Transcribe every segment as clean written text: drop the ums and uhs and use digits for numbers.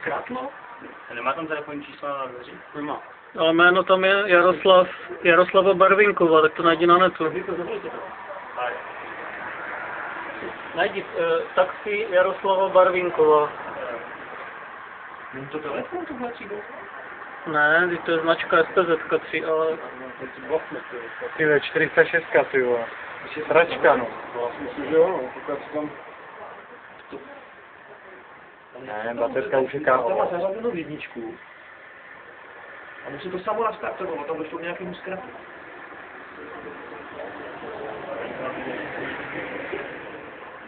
zkrátlo? A nemá tam telefonní čísla na dveři? Nemá. Ale jméno tam je Jaroslava Barvinková, tak to najdi na netu. Najdi taxi Jaroslava Barvinková. Není to telefon tohle třídou? Ne, to je značka SPZ 3, ale... Ty ve 406, ty vole. Sračka, no. Myslím, že jo, no. Pokud tam... Ne, baterka už je Tam má kámo. zařazenou jedničku. A musí to samo nastartovat, tam došlo k nějakému zkratu.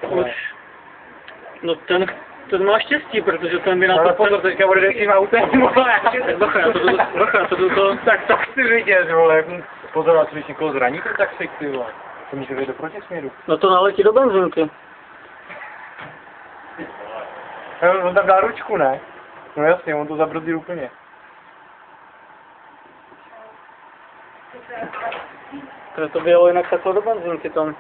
Už... No ten má štěstí, protože ten by na Ale to... pozor, teďka bude tím autem, vole. Bacha, to jdu to... Tak chci vidět, vole. Pozor, a když někoho zraní, tak si ty vole. To může být do protisměru. No to naletí do benzinky. On tam dá ručku, ne? No jasně, on to zabrzdí úplně. Protože to bylo jinak takhle do benzinky tam.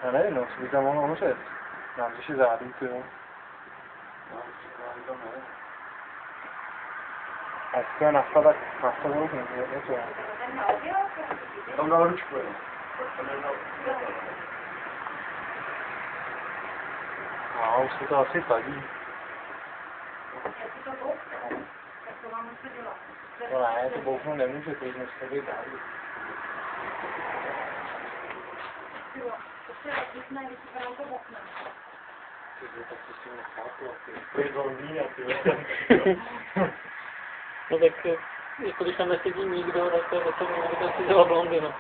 Já nevím, no, co by tam mohlo hořet. Nám když je zádu, ty jo. A jestli to je nafta, tak nafta vůbec něco. Tam dal ručku, jo. No, už se to asi padí. No ne, to bouchnout nemůže, to už dneska být dál. To je Londýna, ty. No tak, jako když tam nesedí nikdo, tak to je docela někdo si dělá Londýna.